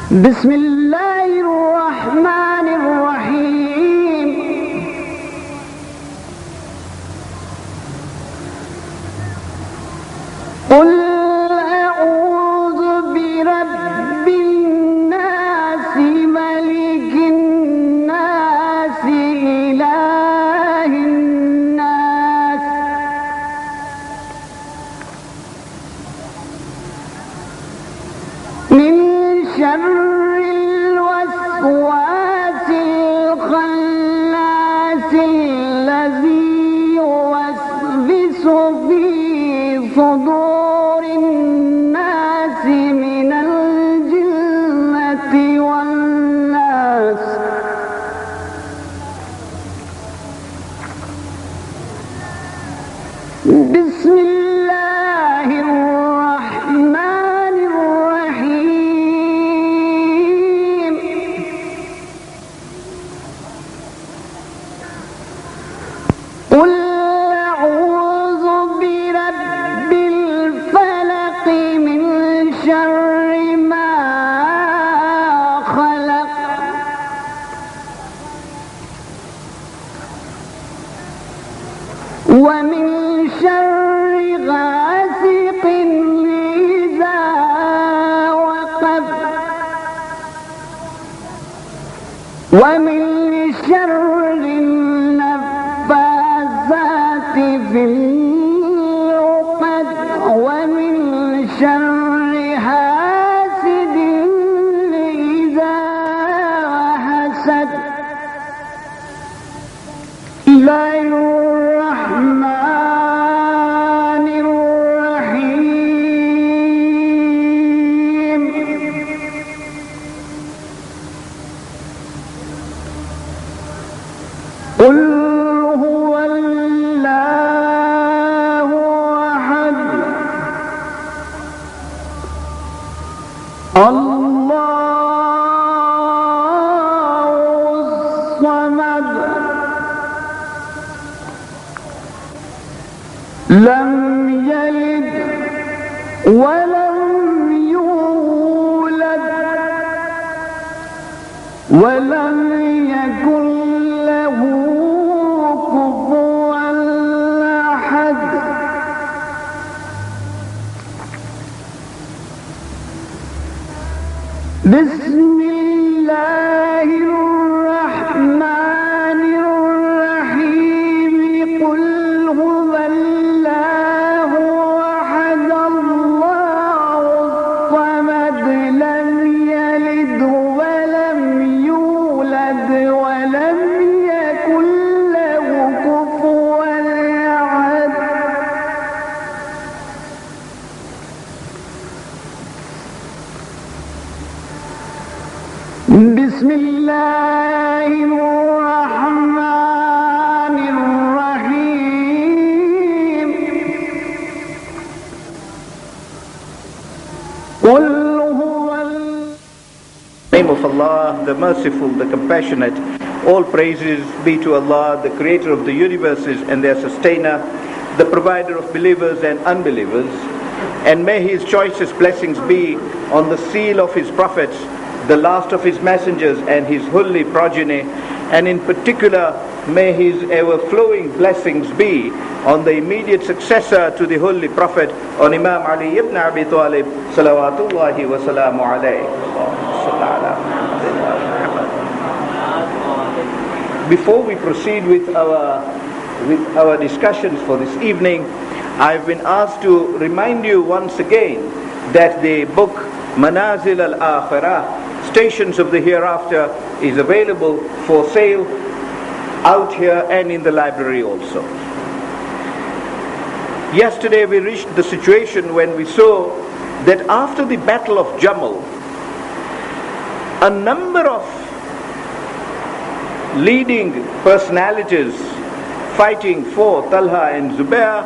بسم الله الرحمن الرحيم. قل أعوذ برب الناس ملك الناس إله الناس من شر الوسواس الخناس الذي يوسوس في صدور الناس من الجنة والناس. بسم الله الرحمن الرحيم. قل أعوذ برب الفلق من شر ما خلق ومن شر غاسق إذا وقب ومن شر النفاثات في العقد ومن شر حاسد إذا حسد. الله الرحمن الرحيم. قل هو الله أحد الله الصمد لم يلد ولم يولد ولم يكن له كفوا أحد. بسم الله الرحمن الرحيم. قل هو الله أحد الله الصمد لم يلد ولم يولد ولم يكن له كفوا أحد. بسم الله الرحمن الرحيم. قل هو Name of Allah, the Merciful, the Compassionate. All praises be to Allah, the Creator of the universes and their Sustainer, the Provider of believers and unbelievers. And may His choicest blessings be on the seal of His prophets, the last of His messengers and His holy progeny, and in particular may His ever-flowing blessings be on the immediate successor to the holy prophet, on Imam Ali ibn Abi Talib salawatullahi wa salamu alayhi. Before we proceed with our discussions for this evening, I've been asked to remind you once again that the book Manazil al-Akhirah, Stations of the Hereafter, is available for sale out here and in the library also. Yesterday we reached the situation when we saw that after the Battle of Jamal, a number of leading personalities fighting for Talha and Zubair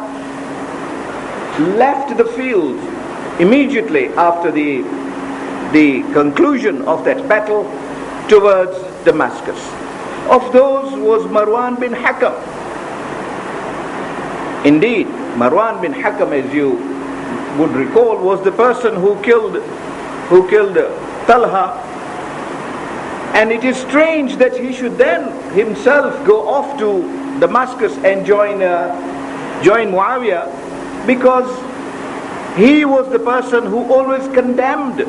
left the field immediately after the conclusion of that battle towards Damascus. Of those was Marwan bin Hakam. Indeed, Marwan bin Hakam, as you would recall, was the person who killed Talha And it is strange that he should then himself go off to Damascus and join Muawiyah, because he was the person who always condemned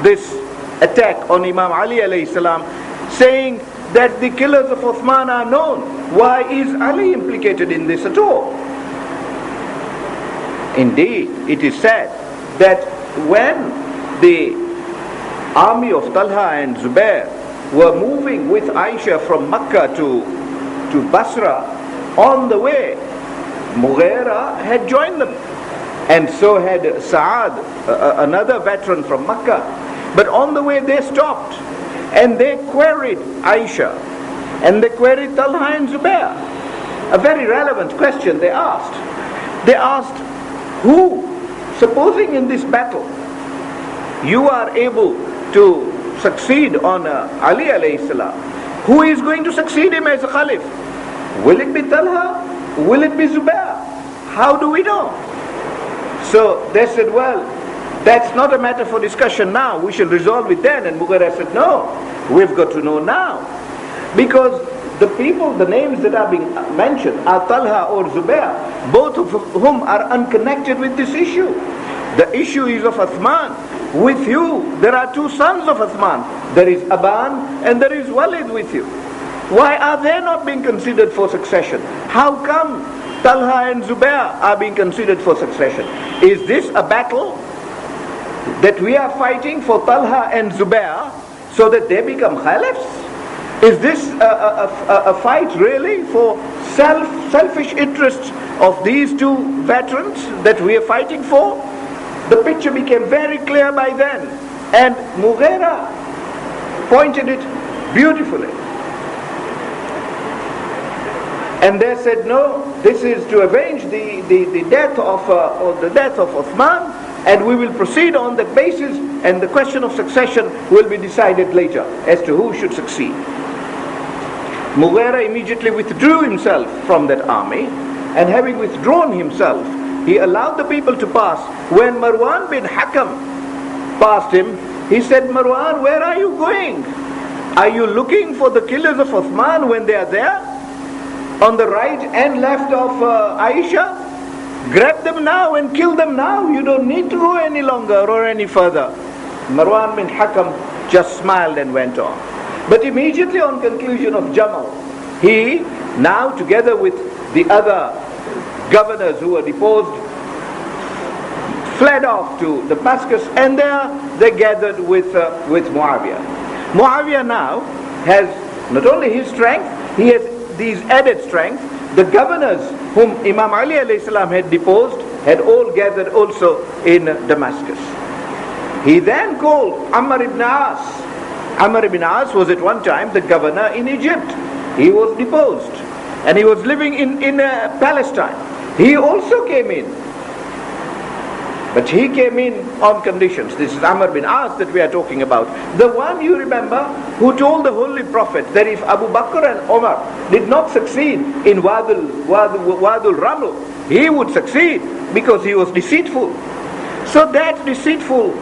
this attack on Imam Ali alayhi salam, saying that the killers of Uthman are known. Why is Ali implicated in this at all? Indeed, it is said that when the army of Talha and Zubair were moving with Aisha from Makkah to Basra, on the way Mughira had joined them, and so had Sa'ad, another veteran from Makkah. But on the way they stopped and they queried Aisha and they queried Talha and Zubair. A very relevant question they asked. They asked, who, supposing in this battle you are able to succeed on Ali alayhi salam, who is going to succeed him as a Khalif? Will it be Talha? Will it be Zubair? How do we know? So they said, well, that's not a matter for discussion now, we shall resolve it then. And Mughira said, no, we've got to know now, because the people, the names that are being mentioned are Talha or Zubair, both of whom are unconnected with this issue. The issue is of Uthman. With you, there are two sons of Uthman. There is Aban and there is Walid with you. Why are they not being considered for succession? How come Talha and Zubair are being considered for succession? Is this a battle that we are fighting for Talha and Zubair so that they become Khalifs? Is this a fight really for selfish interests of these two veterans that we are fighting for? The picture became very clear by then, and Mughira pointed it beautifully. And they said, no, this is to avenge the death of Uthman, and we will proceed on that basis, and the question of succession will be decided later as to who should succeed. Mughira immediately withdrew himself from that army, and having withdrawn himself, he allowed the people to pass. When Marwan bin Hakam passed him, he said, Marwan, where are you going? Are you looking for the killers of Uthman when they are there? On the right and left of Aisha? Grab them now and kill them now. You don't need to go any longer or any further. Marwan bin Hakam just smiled and went on. But immediately on conclusion of Jamal, he now, together with the other governors who were deposed, fled off to Damascus, and there they gathered with Muawiyah. Muawiyah now has not only his strength, he has these added strength. The governors whom Imam Ali alayhi salam had deposed had all gathered also in Damascus. He then called Amr ibn As. Amr ibn As was at one time the governor in Egypt. He was deposed and he was living in Palestine. He also came in, but he came in on conditions. This is Amr bin As that we are talking about, the one, you remember, who told the Holy Prophet that if Abu Bakr and Omar did not succeed in Wadul Raml, he would succeed because he was deceitful. So that deceitful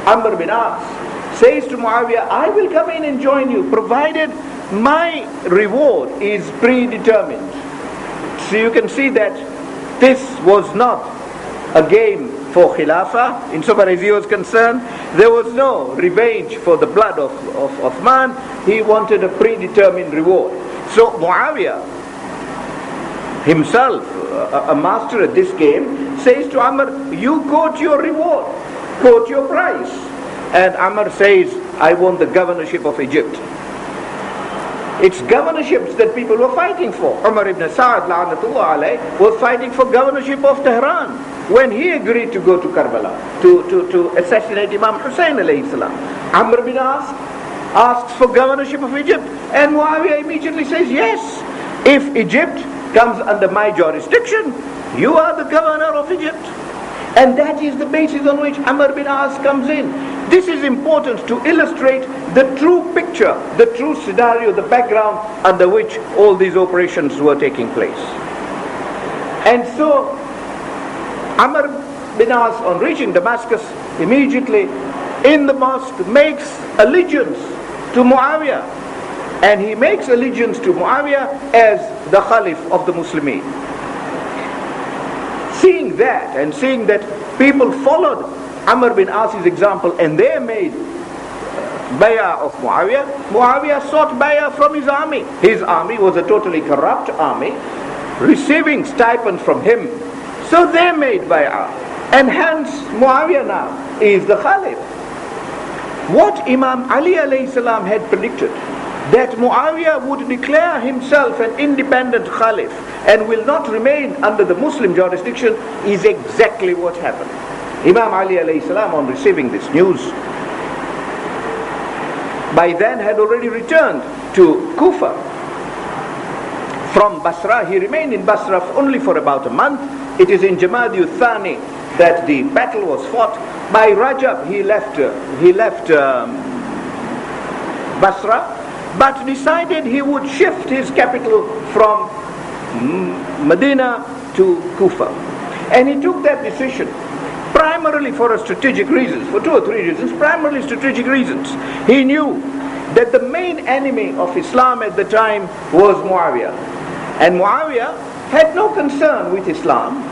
Amr bin As says to Muawiyah, I will come in and join you provided my reward is predetermined. So you can see that this was not a game for Khilafah. Insofar as he was concerned, there was no revenge for the blood of Uthman. He wanted a predetermined reward. So Muawiyah himself, a master at this game, says to Amr, you quote your reward, quote your price. And Amr says, I want the governorship of Egypt. It's governorships that people were fighting for. Umar ibn Sa'ad la'anatullah alayh was fighting for governorship of Tehran when he agreed to go to Karbala to assassinate Imam Hussein alayhi salam. Amr bin As asks for governorship of Egypt, and Muawiyah immediately says, yes, if Egypt comes under my jurisdiction, you are the governor of Egypt. And that is the basis on which Amr bin As comes in. This is important to illustrate the true picture, the true scenario, the background under which all these operations were taking place. And so Amr bin As, on reaching Damascus, immediately in the mosque makes allegiance to Muawiyah, and he makes allegiance to Muawiyah as the Khalif of the Muslimin. Seeing that, and seeing that people followed Amr bin As's example and they made bay'ah of Muawiyah, Muawiyah sought bay'ah from his army. His army was a totally corrupt army, receiving stipend from him. So they made bay'ah, and hence Muawiyah now is the Khalif. What Imam Ali alayhi salam had predicted, that Muawiyah would declare himself an independent Khalif and will not remain under the Muslim jurisdiction, is exactly what happened. Imam Ali alayhi salam, on receiving this news, by then had already returned to Kufa from Basra. He remained in Basra only for about a month. It is in Jamadi Thani that the battle was fought. By Rajab he left Basra, but decided he would shift his capital from Medina to Kufa. And he took that decision primarily for a strategic reasons, for 2 or 3 reasons, primarily strategic reasons. He knew that the main enemy of Islam at the time was Muawiyah. And Muawiyah had no concern with Islam.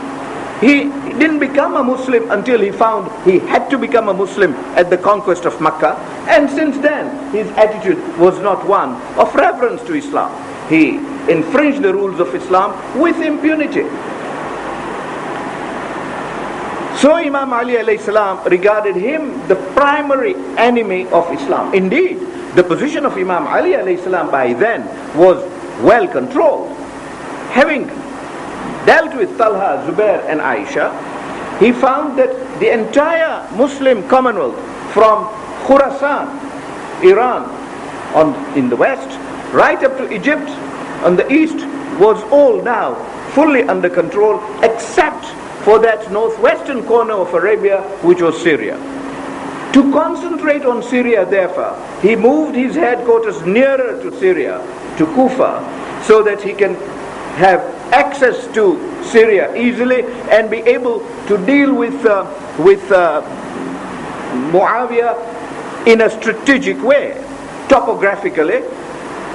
He didn't become a Muslim until he found he had to become a Muslim at the conquest of Makkah. And since then, his attitude was not one of reverence to Islam. He infringed the rules of Islam with impunity. So Imam Ali alayhi salam regarded him the primary enemy of Islam. Indeed, the position of Imam Ali alayhi salam by then was well controlled. Having dealt with Talha, Zubair and Aisha, he found that the entire Muslim Commonwealth from Khurasan, Iran in the west, right up to Egypt on the east, was all now fully under control, except for that northwestern corner of Arabia, which was Syria. To concentrate on Syria, therefore, he moved his headquarters nearer to Syria, to Kufa, so that he can have access to Syria easily and be able to deal with Muawiyah in a strategic way. Topographically,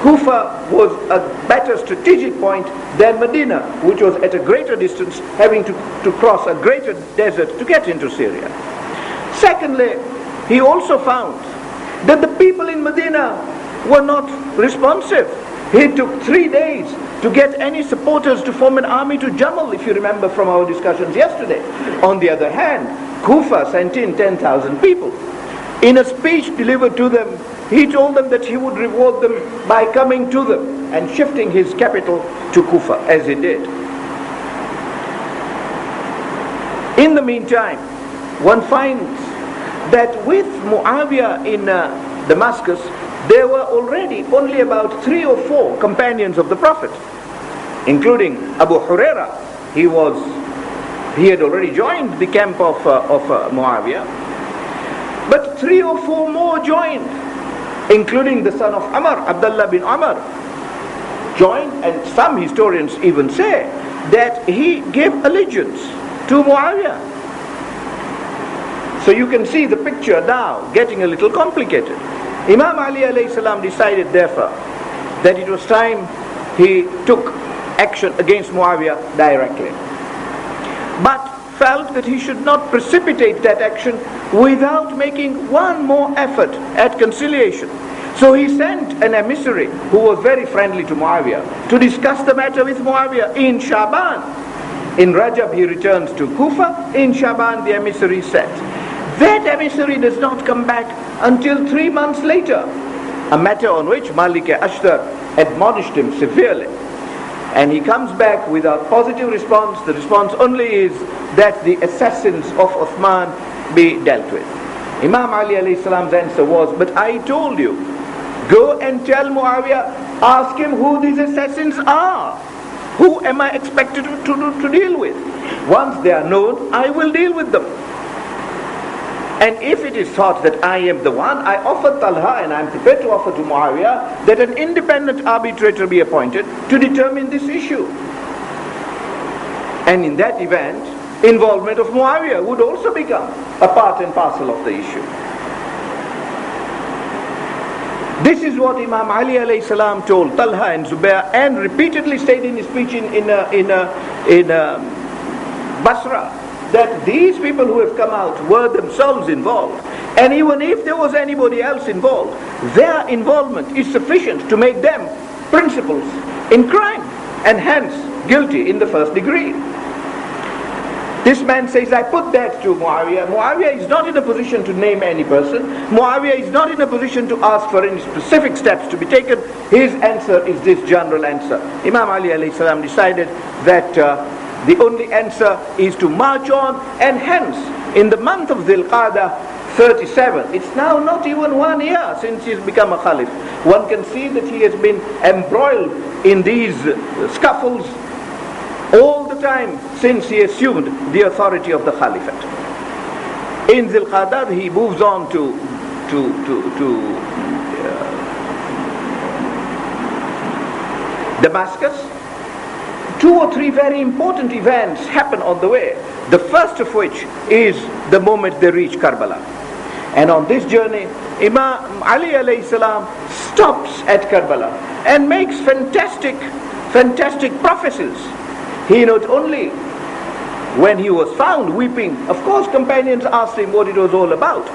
Kufa was a better strategic point than Medina, which was at a greater distance, having to cross a greater desert to get into Syria. Secondly, he also found that the people in Medina were not responsive. He took 3 days to get any supporters to form an army to Jamal, if you remember from our discussions yesterday. On the other hand, Kufa sent in 10,000 people. In a speech delivered to them, he told them that he would reward them by coming to them and shifting his capital to Kufa, as he did. In the meantime, one finds that with Muawiyah in Damascus, there were already only about 3 or 4 companions of the Prophet, including Abu Huraira. He had already joined the camp of Muawiyah, but 3 or 4 more joined, including the son of Amr, Abdullah bin Amr, joined, and some historians even say that he gave allegiance to Muawiyah. So you can see the picture now getting a little complicated. Imam Ali alayhi salam decided therefore that it was time he took action against Muawiyah directly, but felt that he should not precipitate that action without making one more effort at conciliation. So he sent an emissary who was very friendly to Muawiyah to discuss the matter with Muawiyah in Shaban. In Rajab he returns to Kufa. In Shaban the emissary set. That emissary does not come back until 3 months later, a matter on which Malik Ashtar admonished him severely. And he comes back without positive response. The response only is that the assassins of Uthman be dealt with. Imam Ali alayhi salam's answer was, but I told you, go and tell Muawiyah, ask him who these assassins are. Who am I expected to deal with? Once they are known, I will deal with them. And if it is thought that I am the one, I offer Talha, and I am prepared to offer to Muawiyah, that an independent arbitrator be appointed to determine this issue. And in that event, involvement of Muawiyah would also become a part and parcel of the issue. This is what Imam Ali alayhi salam told Talha and Zubair, and repeatedly said in his speech in Basra, that these people who have come out were themselves involved. And even if there was anybody else involved, their involvement is sufficient to make them principals in crime, and hence guilty in the first degree. This man says, I put that to Muawiyah. Muawiyah is not in a position to name any person. Muawiyah is not in a position to ask for any specific steps to be taken. His answer is this general answer. Imam Ali alayhi salam decided that the only answer is to march on, and hence, in the month of Dhul Qa'dah 37, it's now not even 1 year since he's become a Khalif. One can see that he has been embroiled in these scuffles all the time since he assumed the authority of the Caliphate. In Dhul Qa'dah he moves on to Damascus. 2 or 3 very important events happen on the way. The first of which is the moment they reach Karbala. And on this journey, Imam Ali alayhi salam stops at Karbala and makes fantastic prophecies. He not only, when he was found weeping, of course companions asked him what it was all about.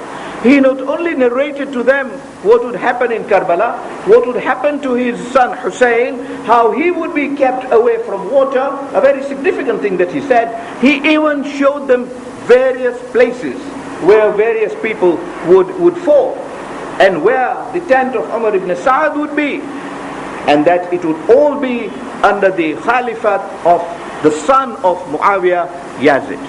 He not only narrated to them what would happen in Karbala, what would happen to his son Hussein, how he would be kept away from water, a very significant thing that he said. He even showed them various places where various people would fall, and where the tent of Umar ibn Sa'ad would be, and that it would all be under the Khalifat of the son of Muawiyah, Yazid.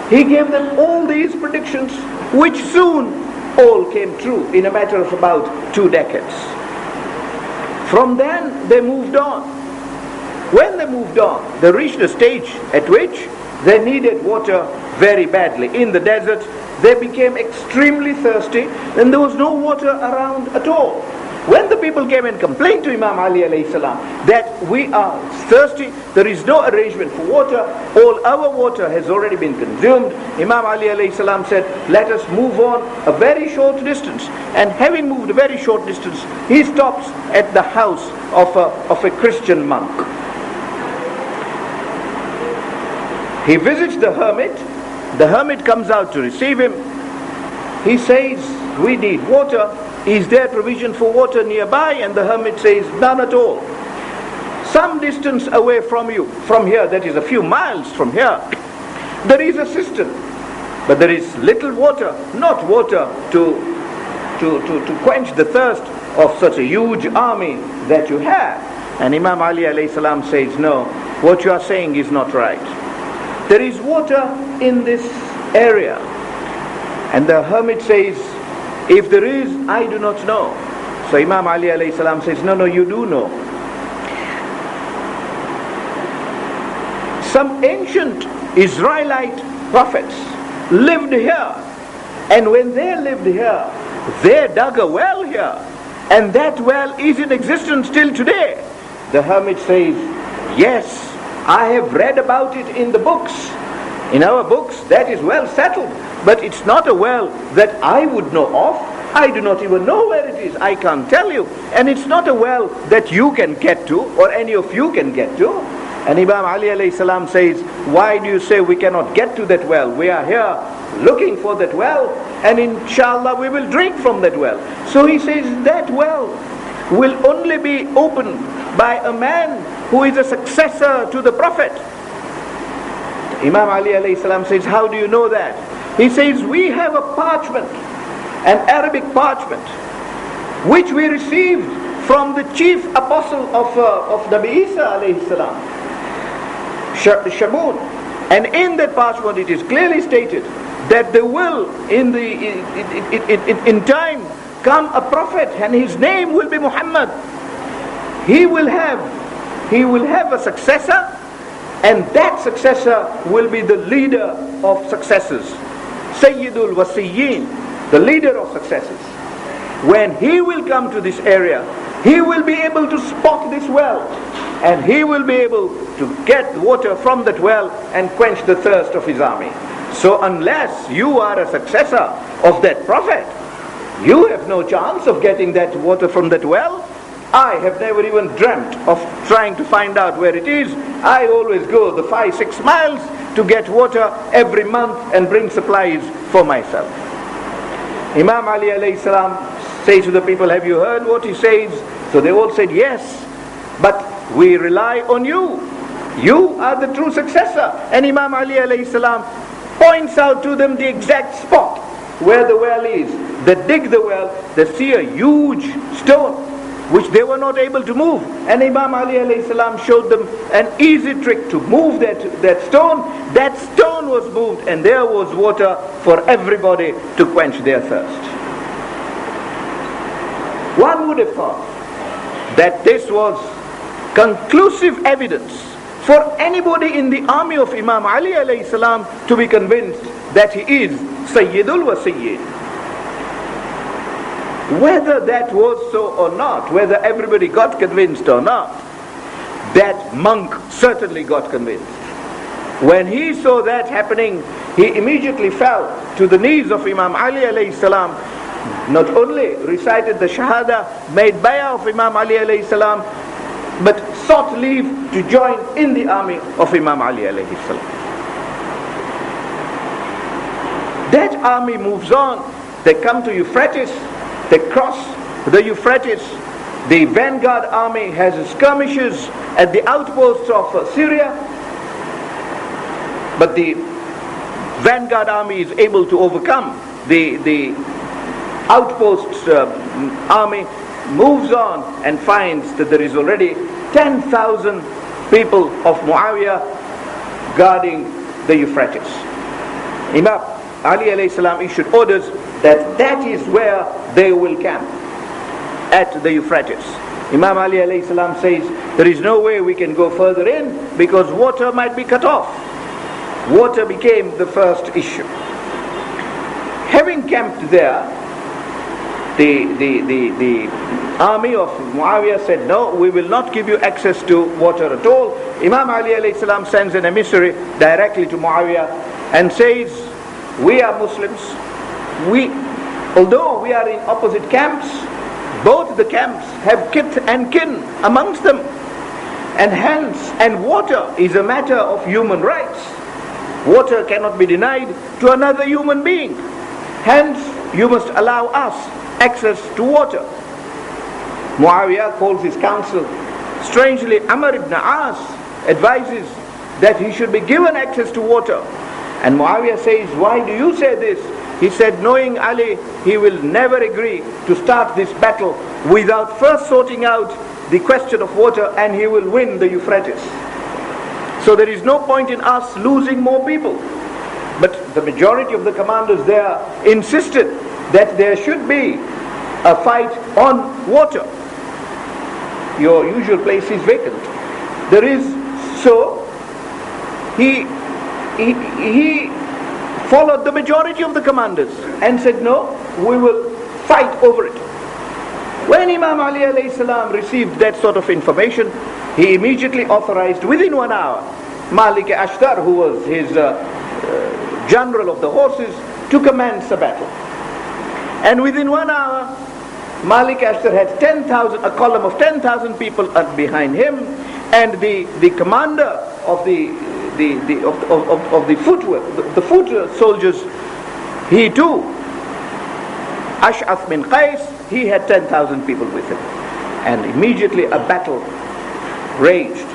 He gave them all these predictions, which soon all came true in a matter of about 2 decades. From then they moved on. When they moved on, they reached a stage at which they needed water very badly. In the desert, they became extremely thirsty, and there was no water around at all. When the people came and complained to Imam Ali alayhi salam that we are thirsty, there is no arrangement for water, all our water has already been consumed, Imam Ali alayhi salam said, let us move on a very short distance. And having moved a very short distance, he stops at the house of a Christian monk. He visits the hermit comes out to receive him. He says, we need water. Is there provision for water nearby? And the hermit says, none at all. Some distance away from here, that is a few miles from here, there is a cistern, but there is little water, not water to quench the thirst of such a huge army that you have. And Imam Ali alayhi salam says, no, what you are saying is not right. There is water in this area. And the hermit says, if there is, I do not know. So Imam Ali alayhi salam says, no, you do know. Some ancient Israelite prophets lived here. And when they lived here, they dug a well here. And that well is in existence till today. The hermit says, yes, I have read about it in the books. In our books, that is well settled. But it's not a well that I would know of. I do not even know where it is. I can't tell you. And it's not a well that you can get to, or any of you can get to. And Imam Ali alayhi salam says, why do you say we cannot get to that well? We are here looking for that well, and inshallah we will drink from that well. So he says, that well will only be opened by a man who is a successor to the Prophet. Imam Ali alayhi salam says, how do you know that? He says, we have a parchment, an Arabic parchment, which we received from the chief apostle of Nabi Isa alayhi salam, Shamun. And in that parchment it is clearly stated that there will in time come a prophet, and his name will be Muhammad. He will have a successor, and that successor will be the leader of successors, Sayyidul Wasiyyin, the leader of successors. When he will come to this area, he will be able to spot this well, and he will be able to get water from that well and quench the thirst of his army. So unless you are a successor of that prophet, You have no chance of getting that water from that well. I have never even dreamt of trying to find out where it is. I always go the 5-6 miles to get water every month and bring supplies for myself. Imam Ali alayhi salam says to the people, have you heard what he says? So they all said, yes, but we rely on you. You are the true successor. And Imam Ali alayhi salam points out to them the exact spot where the well is. They dig the well, they see a huge stone which they were not able to move. And Imam Ali alayhi salam showed them an easy trick to move that stone. That stone was moved and there was water for everybody to quench their thirst. One would have thought that this was conclusive evidence for anybody in the army of Imam Ali alayhi salam to be convinced that he is Sayyidul wa Sayyid. Whether that was so or not, whether everybody got convinced or not, that monk certainly got convinced. When he saw that happening, he immediately fell to the knees of Imam Ali alayhi salam, not only recited the Shahada, made bay'ah of Imam Ali alayhi salam, but sought leave to join in the army of Imam Ali alayhi salam. That army moves on. They come to Euphrates. They cross the Euphrates. The vanguard army has skirmishes at the outposts of Syria. But the vanguard army is able to overcome. The outposts army moves on and finds that there is already 10,000 people of Muawiyah guarding the Euphrates. Imam Ali alayhi salam issued orders that is where they will camp, at the Euphrates. Imam Ali alayhi salam says, there is no way we can go further in because water might be cut off. Water became the first issue. Having camped there, the army of Muawiyah said, no, we will not give you access to water at all. Imam Ali alayhi salam sends an emissary directly to Muawiyah and says, we are Muslims. Although we are in opposite camps, both the camps have kith and kin amongst them. And water is a matter of human rights. Water cannot be denied to another human being. Hence, you must allow us access to water. Muawiyah calls his council. Strangely, Amr ibn As advises that he should be given access to water. And Muawiyah says, why do you say this? He said, knowing Ali, he will never agree to start this battle without first sorting out the question of water, and he will win the Euphrates. So there is no point in us losing more people. But the majority of the commanders there insisted that there should be a fight on water. Your usual place is vacant. There is, so he followed the majority of the commanders and said, no, we will fight over it. When Imam Ali alayhi salam received that sort of information, he immediately authorized within 1 hour Malik Ashtar, who was his general of the horses, to commence a battle. And within 1 hour, Malik Ashtar had a column of 10,000 people behind him, and the commander of the foot soldiers, he too, Ash'ath bin Qais, he had 10,000 people with him. And immediately a battle raged.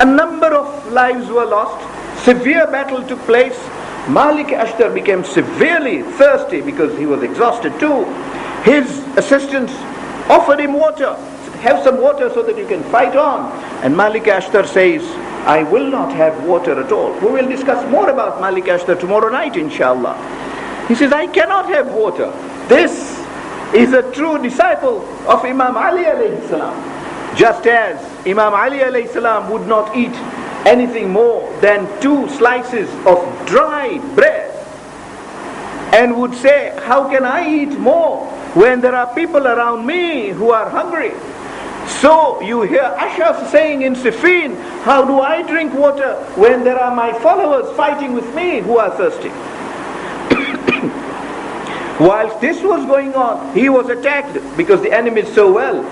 A number of lives were lost. Severe battle took place. Malik Ashtar became severely thirsty because he was exhausted too. His assistants offered him water. Said, have some water so that you can fight on. And Malik Ashtar says, I will not have water at all. We will discuss more about Malik Ashtar tomorrow night, inshallah. He says, I cannot have water. This is a true disciple of Imam Ali alayhi salam. Just as Imam Ali alayhi salam would not eat anything more than 2 slices of dry bread, and would say, how can I eat more when there are people around me who are hungry? So you hear Ash'ath saying in Siffin, how do I drink water when there are my followers fighting with me who are thirsty? Whilst this was going on, he was attacked because the enemy is so well.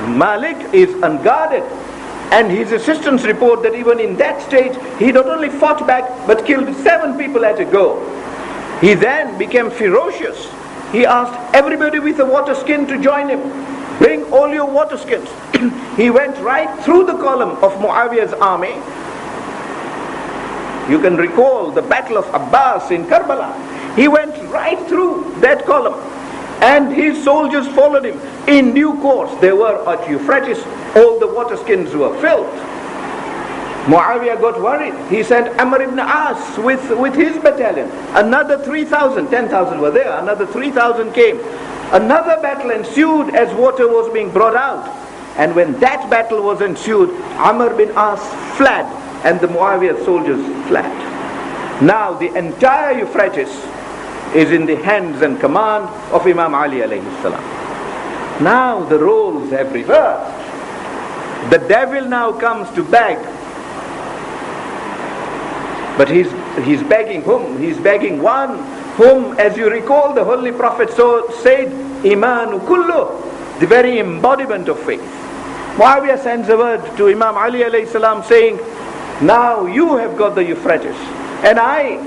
Malik is unguarded, and his assistants report that even in that stage, he not only fought back, but killed 7 people at a go. He then became ferocious. He asked everybody with a water skin to join him. Bring all your water skins. He went right through the column of Muawiyah's army. You can recall the battle of Abbas in Karbala. He went right through that column, and his soldiers followed him. In due course, they were at Euphrates. All the water skins were filled. Muawiyah got worried. He sent Amr ibn As with his battalion. Another 3,000, 10,000 were there. Another 3,000 came. Another battle ensued as water was being brought out. And when that battle was ensued, Amr bin As fled, and the Muawiyah soldiers fled. Now the entire Euphrates is in the hands and command of Imam Ali alayhi salam. Now the roles have reversed. The devil now comes to beg. But he's begging whom? He's begging one whom, as you recall, the Holy Prophet said, Imanu kullu, the very embodiment of faith. Muawiyah sends a word to Imam Ali alayhi salam saying, now you have got the Euphrates, and I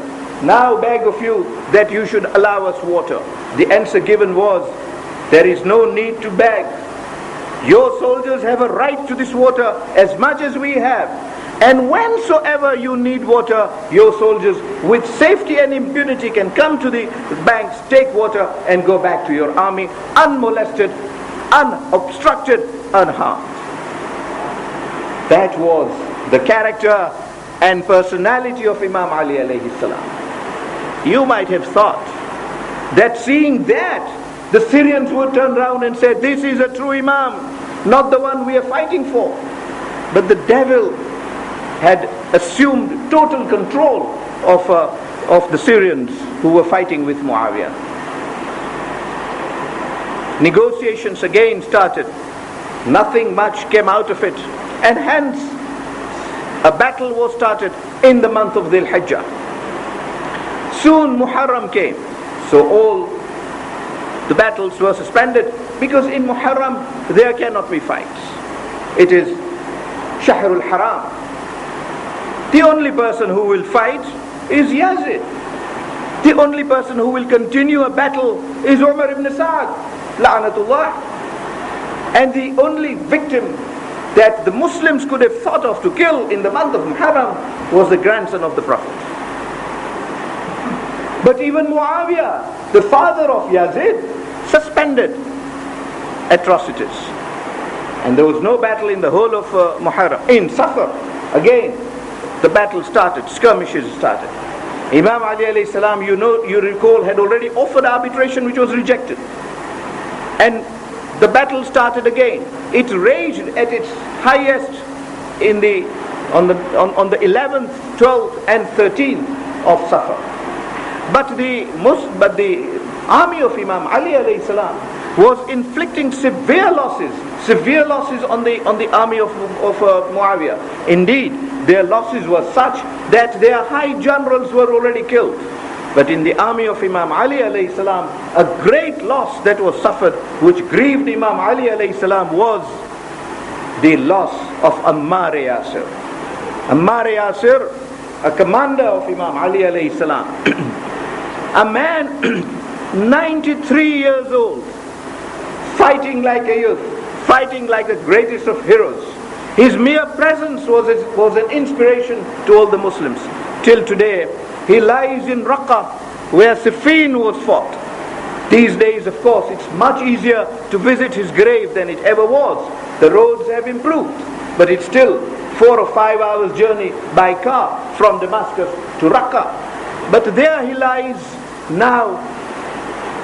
now beg of you that you should allow us water. The answer given was, there is no need to beg. Your soldiers have a right to this water as much as we have. And whensoever you need water, your soldiers with safety and impunity can come to the banks, take water, and go back to your army unmolested, unobstructed, unharmed. That was the character and personality of Imam Ali alayhi salam. You might have thought that seeing that, the Syrians would turn around and say, this is a true Imam, not the one we are fighting for. But the devil had assumed total control of the Syrians who were fighting with Muawiyah. Negotiations again started. Nothing much came out of it. And hence, a battle was started in the month of Dhul Hijjah. Soon Muharram came. So all the battles were suspended, because in Muharram there cannot be fights. It is Shahrul Haram. The only person who will fight is Yazid. The only person who will continue a battle is Umar ibn Sa'd, la'natullah. And the only victim that the Muslims could have thought of to kill in the month of Muharram was the grandson of the Prophet. But even Muawiyah, the father of Yazid, suspended atrocities. And there was no battle in the whole of Muharram. In Safar, again, the battle started, skirmishes started. Imam Ali alayhi salam, you recall, had already offered arbitration which was rejected. And the battle started again. It raged at its highest on the 11th, 12th and 13th of Safar. But the army of Imam Ali alayhi salam was inflicting severe losses on the army of Muawiyah. Indeed, their losses were such that their high generals were already killed. But in the army of Imam Ali alayhi salam, a great loss that was suffered, which grieved Imam Ali alayhi salam, was the loss of Ammar Yasir. Ammar Yasir, a commander of Imam Ali alayhi salam, a man 93 years old, fighting like a youth, fighting like the greatest of heroes. His mere presence was an inspiration to all the Muslims. Till today, he lies in Raqqa, where Siffin was fought. These days, of course, it's much easier to visit his grave than it ever was. The roads have improved, but it's still 4 or 5 hours journey by car from Damascus to Raqqa. But there he lies now.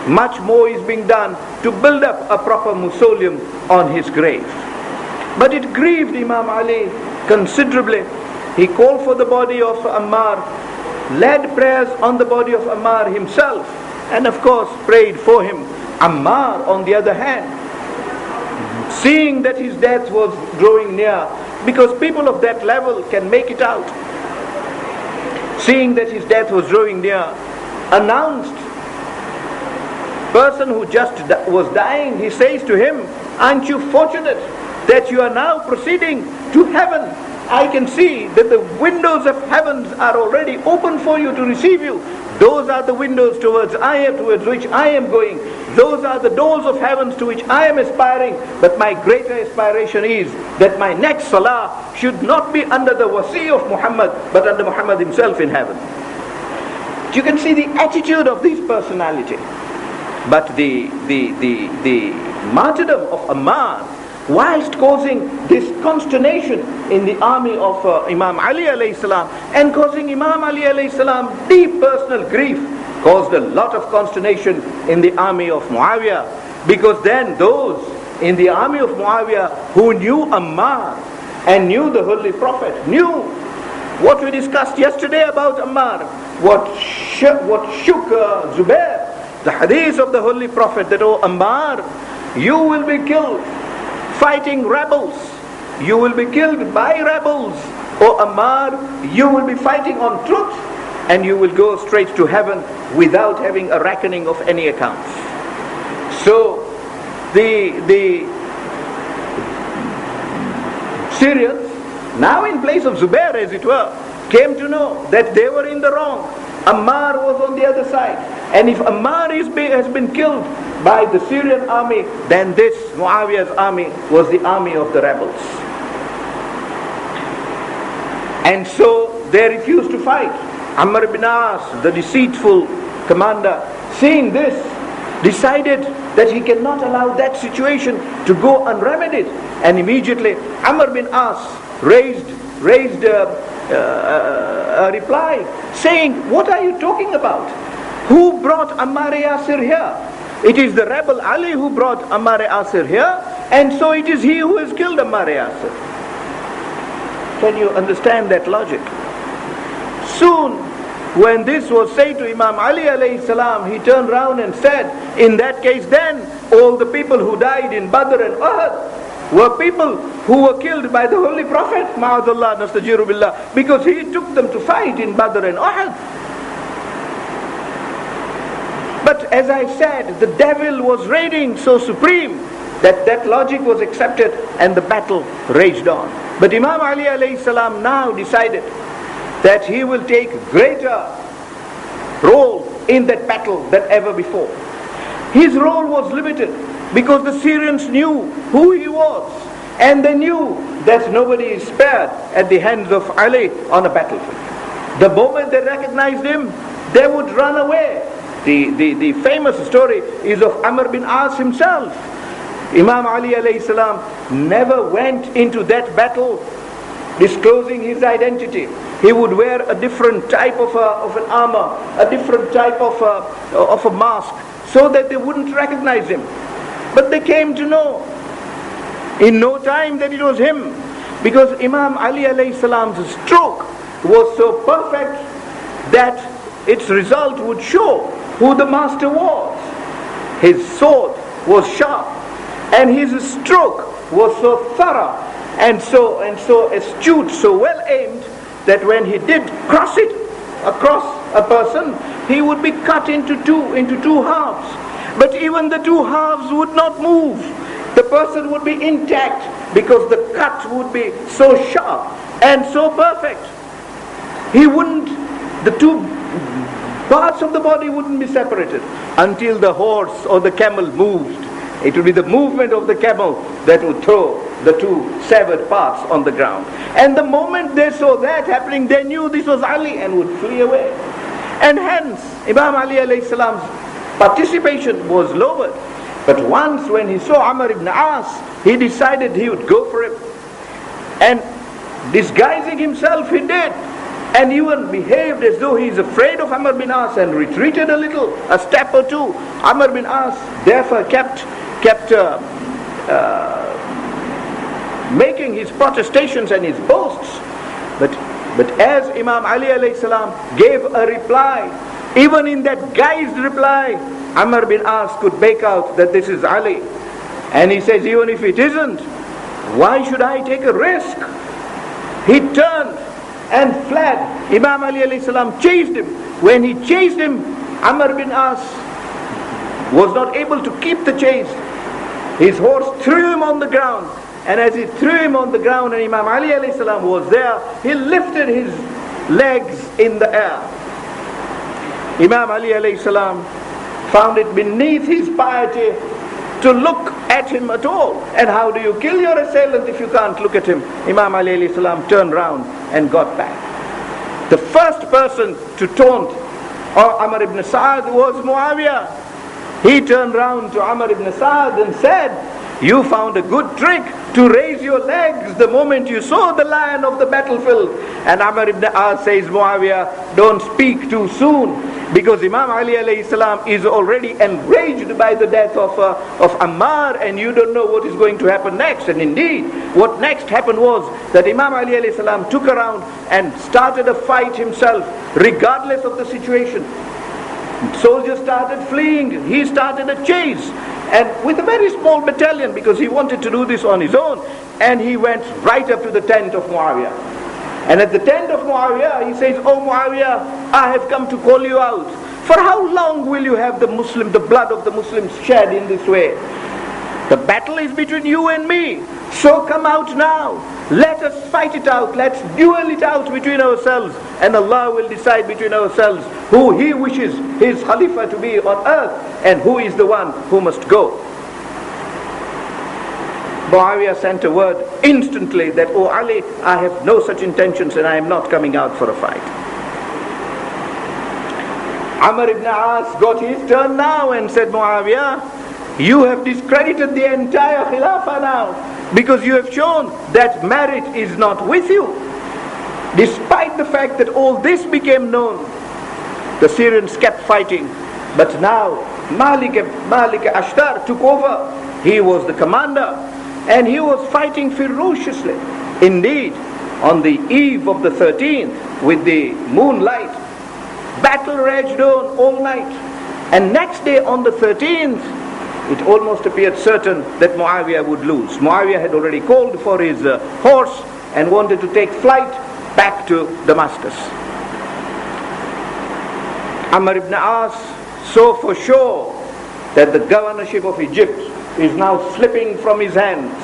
Much more is being done to build up a proper mausoleum on his grave. But it grieved Imam Ali considerably. He called for the body of Ammar, led prayers on the body of Ammar himself, and of course prayed for him. Ammar, on the other hand, seeing that his death was drawing near, because people of that level can make it out, seeing that his death was drawing near, announced person who just was dying, he says to him, aren't you fortunate that you are now proceeding to heaven? I can see that the windows of heavens are already open for you to receive you. Those are the windows towards which I am going. Those are the doors of heavens to which I am aspiring. But my greater aspiration is that my next salah should not be under the wasi of Muhammad, but under Muhammad himself in heaven. You can see the attitude of this personality. But the martyrdom of Ammar, whilst causing this consternation in the army of Imam Ali alayhi salam, and causing Imam Ali alayhi salam deep personal grief, caused a lot of consternation in the army of Muawiyah, because then those in the army of Muawiyah who knew Ammar and knew the Holy Prophet, knew what we discussed yesterday about Ammar, what shook Zubair, the hadith of the Holy Prophet, that, oh Ammar, you will be killed fighting rebels, you will be killed by rebels. Oh Ammar, you will be fighting on truth, and you will go straight to heaven without having a reckoning of any accounts. So the Syrians, now in place of Zubair as it were, came to know that they were in the wrong. Ammar was on the other side, and if Ammar has been killed by the Syrian army, then this Muawiyah's army was the army of the rebels. And so they refused to fight. Amr ibn As, the deceitful commander, seeing this, decided that he cannot allow that situation to go unremedied, and immediately Amr bin As raised a reply saying, what are you talking about? Who brought Ammar Yasir here? It is the rebel Ali who brought Ammar Yasir here, and so it is he who has killed Ammar Yasir. Can you understand that logic? Soon, when this was said to Imam Ali alayhi salam, he turned round and said, in that case then, all the people who died in Badr and Uhud were people who were killed by the Holy Prophet, ma'adallah nastajiru billah, because he took them to fight in Badr and Uhud. But as I said, the devil was reigning so supreme that that logic was accepted and the battle raged on. But Imam Ali alayhi salam now decided that he will take greater role in that battle than ever before. His role was limited because the Syrians knew who he was, and they knew that nobody is spared at the hands of Ali on a battlefield. The moment they recognized him, they would run away. The famous story is of Amr bin As himself. Imam Ali alayhi salam never went into that battle disclosing his identity. He would wear a different type of an armor, a different type of a mask, so that they wouldn't recognize him. But they came to know in no time that it was him, because Imam Ali alayhi salam's stroke was so perfect that its result would show who the master was. His sword was sharp, and his stroke was so thorough and so astute, so well aimed, that when he did cross it across a person, he would be cut into two halves. But even the two halves would not move. The person would be intact because the cut would be so sharp and so perfect. The two parts of the body wouldn't be separated until the horse or the camel moved. It would be the movement of the camel that would throw the two severed parts on the ground. And the moment they saw that happening, they knew this was Ali and would flee away. And hence, Imam Ali alayhi salam's participation was lowered. But once when he saw Amr ibn As, he decided he would go for him. And disguising himself, he did. And even behaved as though he is afraid of Amr bin As and retreated a step or two. Amr bin As therefore kept making his protestations and his boasts. But as Imam Ali alayhi salam gave a reply, even in that guised reply, Amr bin As could make out that this is Ali. And he says, even if it isn't, why should I take a risk? He turned and fled. Imam Ali alayhi salam chased him. When he chased him, Amr bin As was not able to keep the chase. His horse threw him on the ground, and as he threw him on the ground and Imam Ali alayhi salam was there, he lifted his legs in the air. Imam Ali alayhi salam found it beneath his piety to look at him at all. And how do you kill your assailant if you can't look at him? Imam Ali alayhi salam turned round and got back. The first person to taunt Amr ibn Sa'd was Muawiyah. He turned round to Amr ibn Sa'd and said, "You found a good trick to raise your legs the moment you saw the lion of the battlefield." And Amr ibn As says, "Muawiyah, don't speak too soon, because Imam Ali alayhi salam is already enraged by the death of Ammar, and you don't know what is going to happen next." And indeed, what next happened was that Imam Ali alayhi salam took around and started a fight himself, regardless of the situation. Soldiers started fleeing, he started a chase, and with a very small battalion, because he wanted to do this on his own, and he went right up to the tent of Muawiyah. And at the tent of Muawiyah, he says, "Oh Muawiyah, I have come to call you out. For how long will you have the blood of the Muslims shed in this way? The battle is between you and me, so come out now. Let us fight it out, let's duel it out between ourselves, and Allah will decide between ourselves who He wishes His Khalifa to be on earth, and who is the one who must go." Muawiyah sent a word instantly that, "Oh Ali, I have no such intentions and I am not coming out for a fight." Amr ibn As got his turn now and said, "Muawiyah, you have discredited the entire Khilafah now, because you have shown that merit is not with you. Despite the fact that all this became known, the Syrians kept fighting. But now Malik Ashtar took over. He was the commander, and he was fighting ferociously. Indeed, on the eve of the 13th, with the moonlight, battle raged on all night. And next day on the 13th, it almost appeared certain that Muawiyah would lose. Muawiyah had already called for his horse and wanted to take flight back to Damascus. Amr ibn As saw for sure that the governorship of Egypt is now slipping from his hands,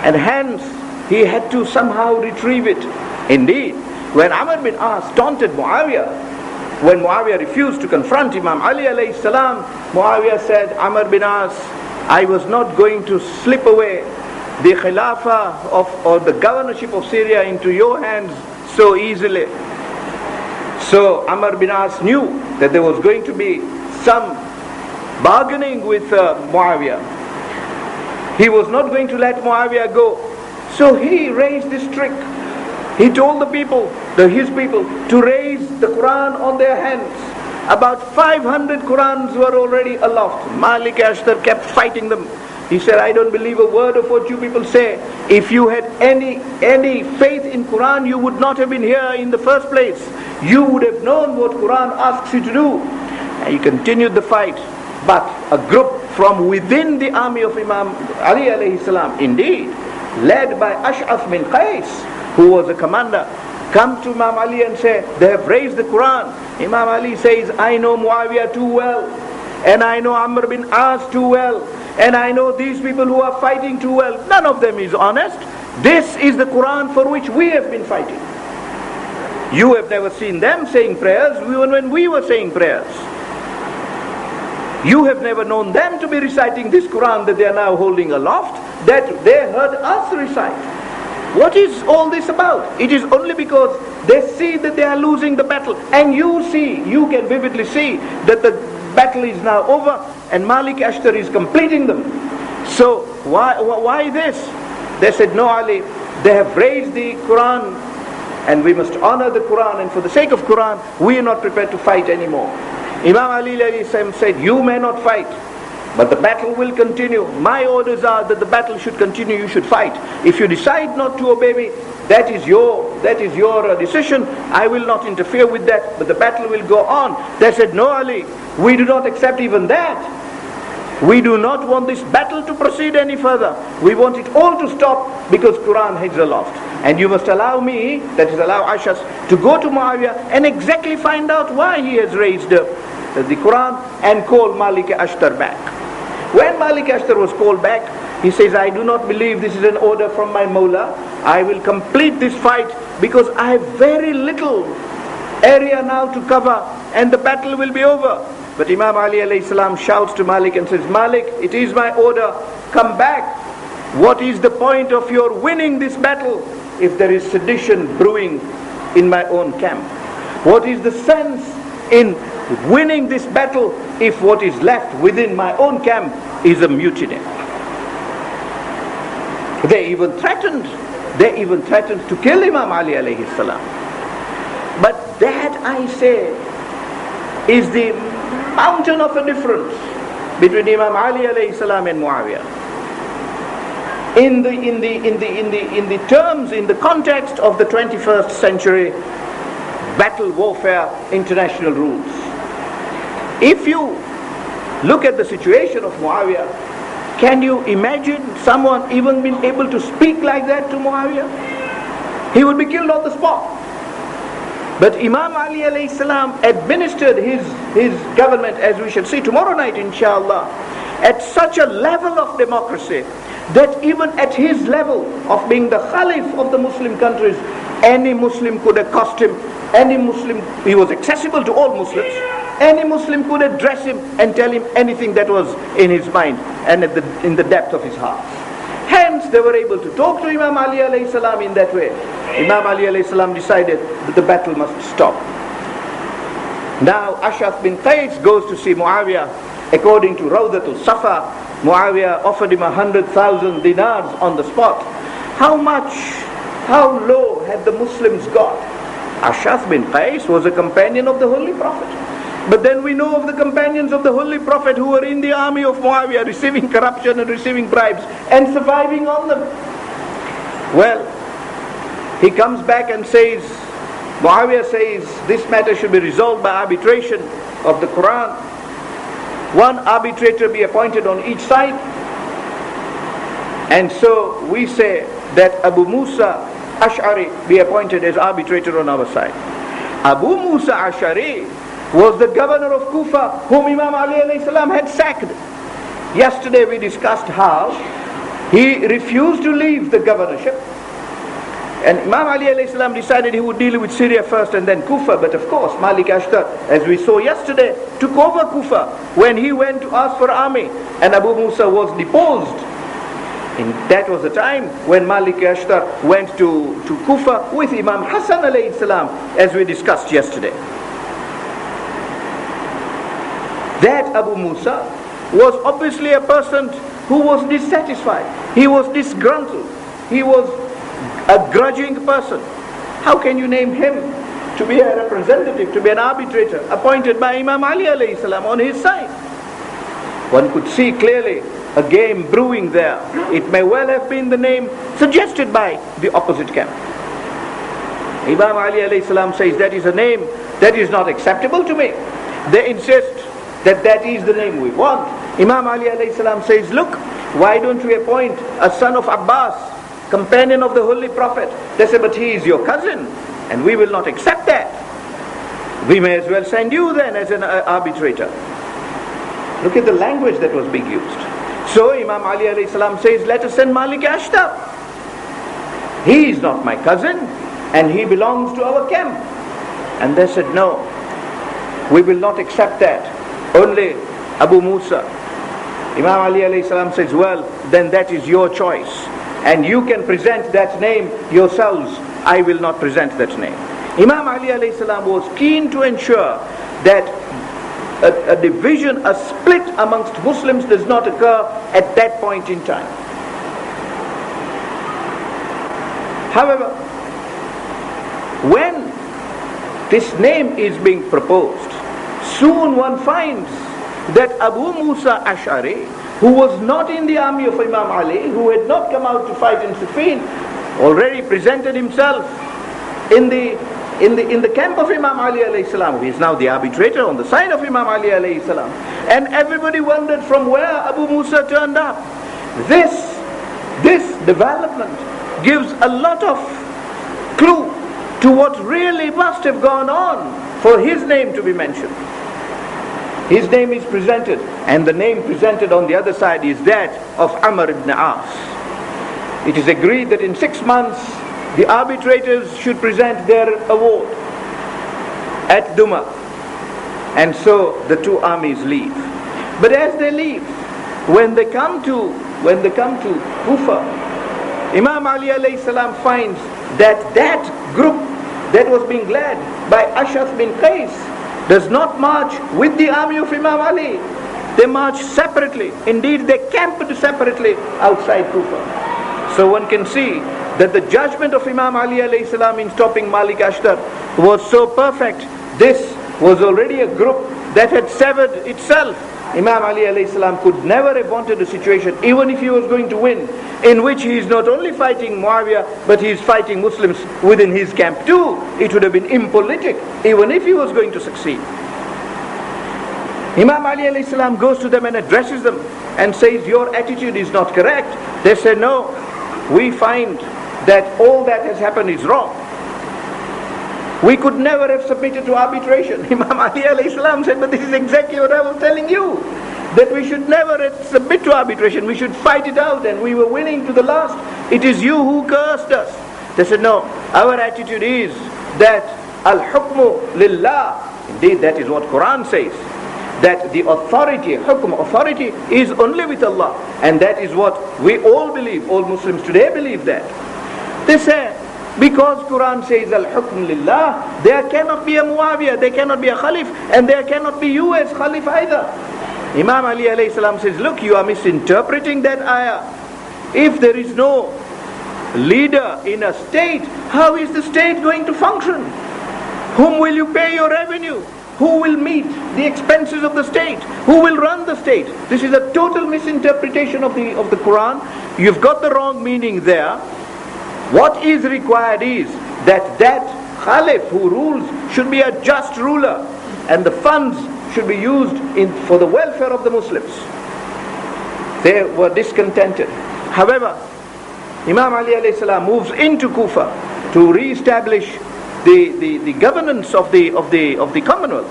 and hence he had to somehow retrieve it. Indeed, when Amr ibn As taunted Muawiyah, when Muawiyah refused to confront Imam Ali alayhi salam, Muawiyah said, "Amr bin As, I was not going to slip away the Khilafah or the governorship of Syria into your hands so easily." So Amr bin As knew that there was going to be some bargaining with Muawiyah. He was not going to let Muawiyah go. So he raised this trick. He told the people, his people, to raise the Quran on their hands. About 500 Qurans were already aloft. Malik Ashtar kept fighting them. He said, "I don't believe a word of what you people say. If you had any faith in Quran, you would not have been here in the first place. You would have known what Quran asks you to do." And he continued the fight. But a group from within the army of Imam Ali alayhi salam, indeed, led by Ash'af bin Qais, who was a commander, come to Imam Ali and say, "They have raised the Quran." Imam Ali says, "I know Muawiyah too well, and I know Amr bin As too well, and I know these people who are fighting too well. None of them is honest. This is the Quran for which we have been fighting. You have never seen them saying prayers even when we were saying prayers. You have never known them to be reciting this Quran that they are now holding aloft, that they heard us recite. What is all this about? It is only because they see that they are losing the battle, and you can vividly see that the battle is now over and Malik Ashtar is completing them. So why this?" They said, "No Ali, they have raised the Quran and we must honor the Quran, and for the sake of Quran we are not prepared to fight anymore." Imam Ali said, "You may not fight, but the battle will continue. My orders are that the battle should continue, you should fight. If you decide not to obey me, that is your decision. I will not interfere with that, but the battle will go on." They said, "No Ali, we do not accept even that. We do not want this battle to proceed any further. We want it all to stop because Quran hangs aloft. And you must allow me," that is allow Ashas, "to go to Muawiyah and exactly find out why he has raised the Quran and call Malik Ashtar back. When Malik Ashtar was called back, he says, I do not believe this is an order from my Mawla. I will complete this fight because I have very little area now to cover and the battle will be over. But Imam Ali alayhi salam shouts to Malik and says, Malik, it is my order, come back. What is the point of your winning this battle if there is sedition brewing in my own camp? What is the sense in winning this battle if what is left within my own camp is a mutiny? They even threatened to kill Imam Ali alayhi salam. But that, I say, is the mountain of a difference between Imam Ali alayhi salam and Muawiyah. In the terms, in the context of the 21st century battle warfare international rules. If you look at the situation of Muawiyah, can you imagine someone even being able to speak like that to Muawiyah? He would be killed on the spot. But Imam Ali alayhi salam administered his government, as we shall see tomorrow night inshallah, at such a level of democracy that even at his level of being the Khalif of the Muslim countries, any Muslim could accost him, any Muslim, he was accessible to all Muslims, any Muslim could address him and tell him anything that was in his mind and in the depth of his heart. Hence they were able to talk to Imam Ali alayhi salam in that way. Imam Ali alayhi salam decided that the battle must stop. Now Ash'ath bin Qais goes to see Muawiyah. According to Rawdatul Safa, Muawiyah offered him 100,000 dinars on the spot. How low had the Muslims got? Ash'ath bin Qais was a companion of the Holy Prophet. But then we know of the companions of the Holy Prophet who were in the army of Muawiyah, receiving corruption and receiving bribes and surviving on them. Well, he comes back and says, Muawiyah says, this matter should be resolved by arbitration of the Quran. One arbitrator be appointed on each side. And so we say that Abu Musa Ash'ari be appointed as arbitrator on our side. Abu Musa Ash'ari was the governor of Kufa, whom Imam Ali alayhi salam had sacked. Yesterday we discussed how he refused to leave the governorship. And Imam Ali alayhi salam decided he would deal with Syria first and then Kufa. But of course Malik Ashtar, as we saw yesterday, took over Kufa when he went to ask for army and Abu Musa was deposed. And that was the time when Malik Ashtar went to Kufa with Imam Hassan alayhi salam, as we discussed yesterday. That Abu Musa was obviously a person who was dissatisfied. He was disgruntled. He was a grudging person. How can you name him to be a representative, to be an arbitrator appointed by Imam Ali alayhi salam on his side? One could see clearly a game brewing there. It may well have been the name suggested by the opposite camp. Imam Ali alayhi salam says that is a name that is not acceptable to me. They insist that is the name we want. Imam Ali alayhi salam says, look, why don't we appoint a son of Abbas, companion of the Holy Prophet? They say, but he is your cousin and we will not accept that. We may as well send you then as an arbitrator. Look at the language that was being used. So Imam Ali alayhi salam says, let us send Malik Ashtar. He is not my cousin and he belongs to our camp. And they said, no, we will not accept that. Only Abu Musa. Imam Ali alayhi salam says, well, then that is your choice. And you can present that name yourselves. I will not present that name. Imam Ali alayhi salam was keen to ensure that a division, a split amongst Muslims does not occur at that point in time. However, when this name is being proposed, soon one finds that Abu Musa Ash'ari, who was not in the army of Imam Ali, who had not come out to fight in Siffin, already presented himself in the camp of Imam Ali alayhi salam. He is now the arbitrator on the side of Imam Ali alayhi salam. And everybody wondered from where Abu Musa turned up. This development gives a lot of clue to what really must have gone on for his name to be mentioned. his name is presented, and the name presented on the other side is that of Amr ibn As. It is agreed that in 6 months the arbitrators should present their award at Duma, and so the two armies leave. But as they leave, when they come to Kufa, Imam Ali alayhi salam finds that group that was being led by Ash'ath bin Qais does not march with the army of Imam Ali. They march separately. Indeed, they camped separately outside Kufa. So one can see that the judgment of Imam Ali alayhi salam in stopping Malik Ashtar was so perfect. This was already a group that had severed itself. Imam Ali alayhi salam could never have wanted a situation, even if he was going to win, in which he is not only fighting Muawiyah, but he is fighting Muslims within his camp too. It would have been impolitic, even if he was going to succeed. Imam Ali alayhi salam goes to them and addresses them and says, your attitude is not correct. They say, no, we find that all that has happened is wrong. We could never have submitted to arbitration. Imam Ali alayhi salam said, but this is exactly what I was telling you, that we should never submit to arbitration. We should fight it out, and we were winning to the last. It is you who cursed us. They said, no, our attitude is that al-hukmu lillah. Indeed, that is what Quran says, that the authority, authority is only with Allah. And that is what we all believe. All Muslims today believe that. They say, because Quran says al-hukm lillah, there cannot be a Muawiyah, there cannot be a Khalif, and there cannot be you as Khalif either. Imam Ali alayhi salam says, look, you are misinterpreting that ayah. If there is no leader in a state, how is the state going to function? Whom will you pay your revenue? Who will meet the expenses of the state? Who will run the state? This is a total misinterpretation of the Quran. You've got the wrong meaning there. What is required is that Khalif who rules should be a just ruler, and the funds should be used for the welfare of the Muslims. They were discontented. However, Imam Ali alayhi salam moves into Kufa to re-establish the governance of the Commonwealth.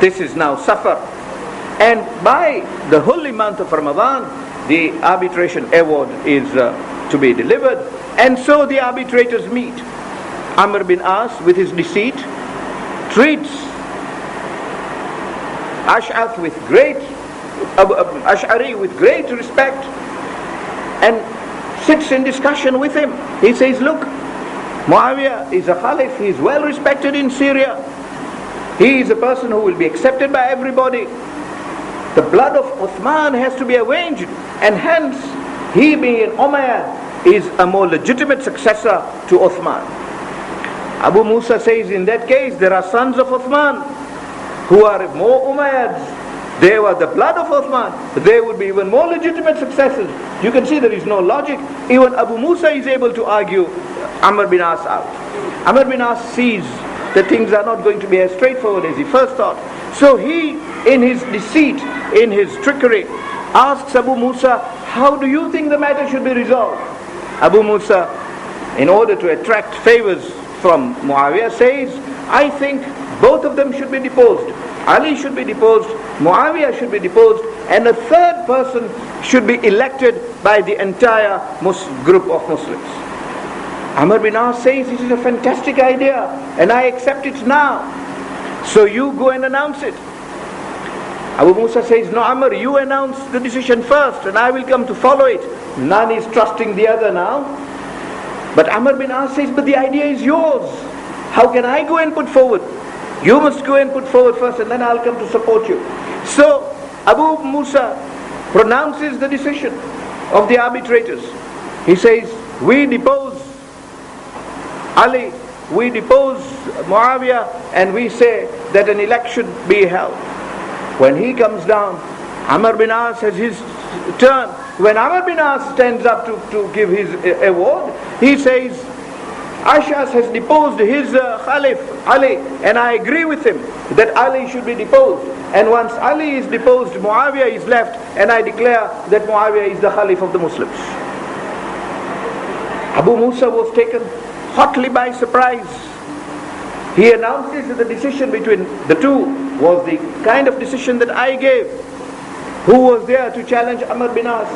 This is now Safar, and by the holy month of Ramadan, the arbitration award is to be delivered, and so the arbitrators meet. Amr bin As, with his deceit, treats Ash'ath with Ash'ari with great respect, and sits in discussion with him. He says, look, Muawiyah is a Khalif, he is well respected in Syria. He is a person who will be accepted by everybody. The blood of Uthman has to be avenged, and hence he being an Umayyad is a more legitimate successor to Uthman. Abu Musa says, in that case there are sons of Uthman who are more Umayyads. They were the blood of Uthman, but they would be even more legitimate successors. You can see there is no logic. Even Abu Musa is able to argue Amr bin As out. Amr bin As sees that things are not going to be as straightforward as he first thought. So he, in his deceit, in his trickery, asks Abu Musa, how do you think the matter should be resolved? Abu Musa, in order to attract favors from Muawiyah, says, I think both of them should be deposed. Ali should be deposed, Muawiyah should be deposed, and a third person should be elected by the entire group of Muslims. Amr bin As says, this is a fantastic idea, and I accept it now. So you go and announce it. Abu Musa says, no, Amr, you announce the decision first, and I will come to follow it. None is trusting the other now. But Amr bin As says, but the idea is yours. How can I go and put forward? You must go and put forward first, and then I'll come to support you. So Abu Musa pronounces the decision of the arbitrators. He says, we depose Ali, we depose Muawiyah, and we say that an election be held. When he comes down, Amr bin As has his turn. When Amr bin As stands up to give his award, he says, Ash'ath has deposed his Khalif, Ali, and I agree with him that Ali should be deposed. And once Ali is deposed, Muawiyah is left, and I declare that Muawiyah is the Khalif of the Muslims. Abu Musa was taken hotly by surprise. He announces that the decision between the two was the kind of decision that I gave. Who was there to challenge Amr bin As?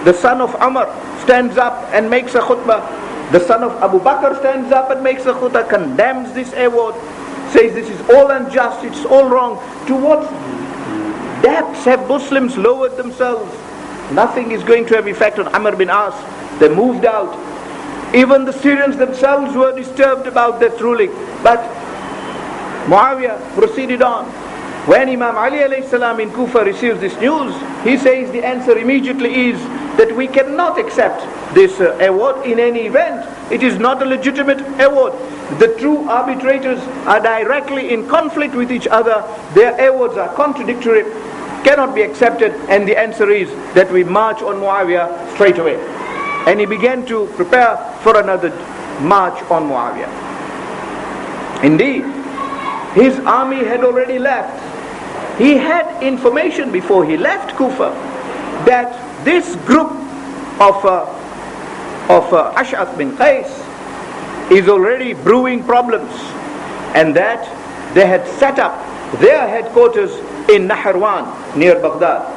The son of Amr stands up and makes a khutbah. The son of Abu Bakr stands up and makes a khutbah, condemns this award, says this is all unjust, it's all wrong. To what depths have Muslims lowered themselves? Nothing is going to have effect on Amr bin As. They moved out. Even the Syrians themselves were disturbed about that ruling. But Muawiyah proceeded on. When Imam Ali alayhi salam in Kufa receives this news, he says the answer immediately is that we cannot accept this award in any event. It is not a legitimate award. The true arbitrators are directly in conflict with each other. Their awards are contradictory, cannot be accepted, and the answer is that we march on Muawiyah straight away. And he began to prepare for another march on Muawiyah. Indeed, his army had already left. He had information before he left Kufa that this group of Ash'ath bin Qais is already brewing problems, and that they had set up their headquarters in Nahrawan near Baghdad.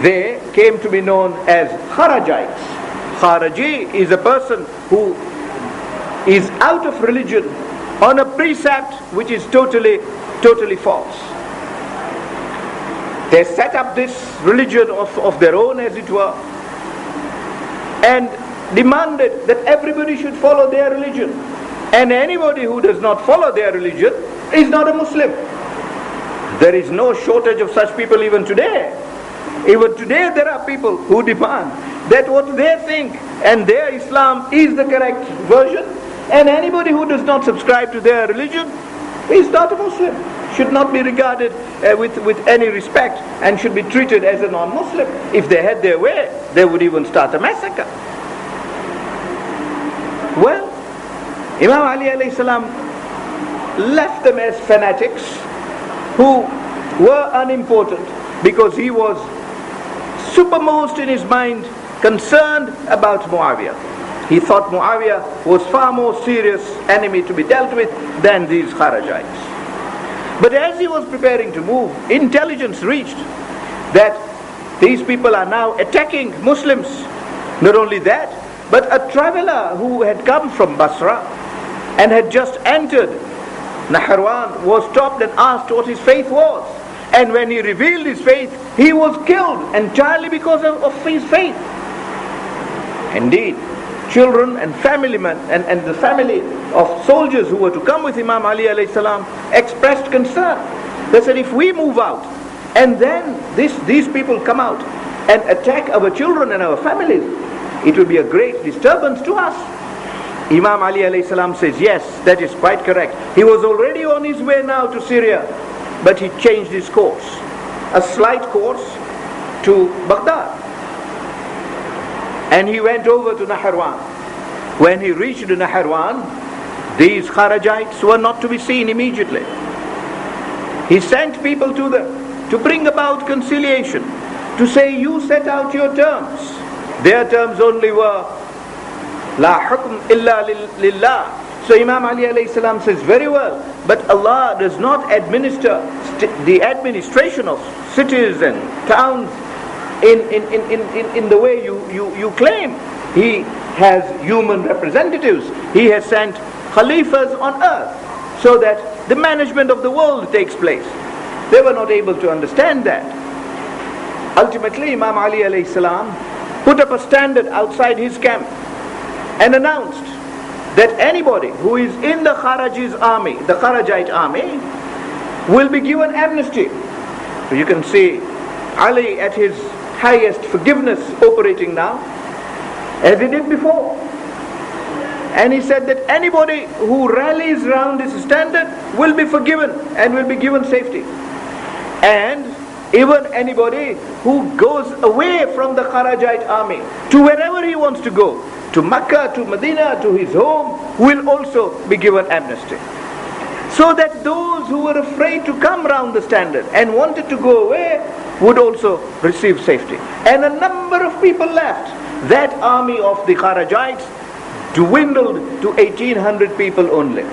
They came to be known as Kharajites. Kharaji is a person who is out of religion on a precept which is totally false. They set up this religion of their own, as it were, and demanded that everybody should follow their religion. And anybody who does not follow their religion is not a Muslim. There is no shortage of such people even today. Even today there are people who demand that what they think and their Islam is the correct version, and anybody who does not subscribe to their religion is not a Muslim, should not be regarded with any respect, and should be treated as a non-Muslim. If they had their way, they would even start a massacre. Well, Imam Ali alayhi salam left them as fanatics who were unimportant, because he was supermost in his mind concerned about Muawiyah. He thought Muawiyah was far more serious enemy to be dealt with than these Kharajites. But as he was preparing to move, intelligence reached that these people are now attacking Muslims. Not only that, but a traveler who had come from Basra and had just entered Nahrawan was stopped and asked what his faith was. And when he revealed his faith, he was killed entirely because of his faith. Indeed, children and family men and the family of soldiers who were to come with Imam Ali alayhi salam expressed concern. They said, if we move out and then these people come out and attack our children and our families, it will be a great disturbance to us. Imam Ali alayhi salam says, yes, that is quite correct. He was already on his way now to Syria, but he changed his course, a slight course to Baghdad. And he went over to Nahrawan. When he reached Nahrawan, these Kharajites were not to be seen immediately. He sent people to them to bring about conciliation, to say, you set out your terms. Their terms only were La hukm illa lillah. So Imam Ali alayhi salam says, very well, but Allah does not administer the administration of cities and towns in the way you claim. He has human representatives. He has sent Khalifas on earth so that the management of the world takes place. They were not able to understand that. Ultimately, Imam Ali alayhi salam put up a standard outside his camp and announced that anybody who is in the Kharajite army, will be given amnesty. So you can see Ali at his highest forgiveness operating now, as he did before. And he said that anybody who rallies around this standard will be forgiven and will be given safety. And even anybody who goes away from the Kharajite army to wherever he wants to go, to Makkah, to Medina, to his home, will also be given amnesty. So that those who were afraid to come round the standard and wanted to go away would also receive safety. And a number of people left. That army of the Kharajites dwindled to 1800 people only.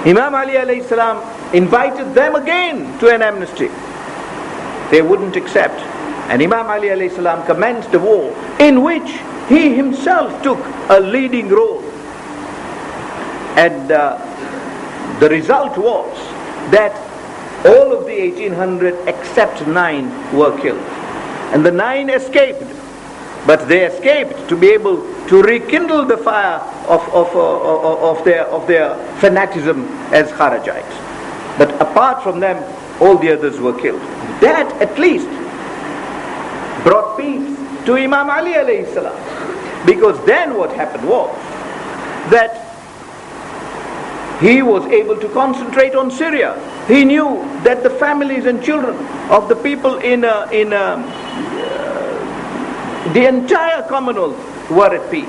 Imam Ali alayhi salam invited them again to an amnesty. They wouldn't accept. And Imam Ali alayhi salam commenced a war in which he himself took a leading role. And the result was that all of the 1800 except 9 were killed. And the 9 escaped. But they escaped to be able to rekindle the fire of their fanaticism as Kharajites. But apart from them, all the others were killed. That at least brought peace to Imam Ali alayhi salam. Because then what happened was that he was able to concentrate on Syria. He knew that the families and children of the people in the entire Commonwealth were at peace.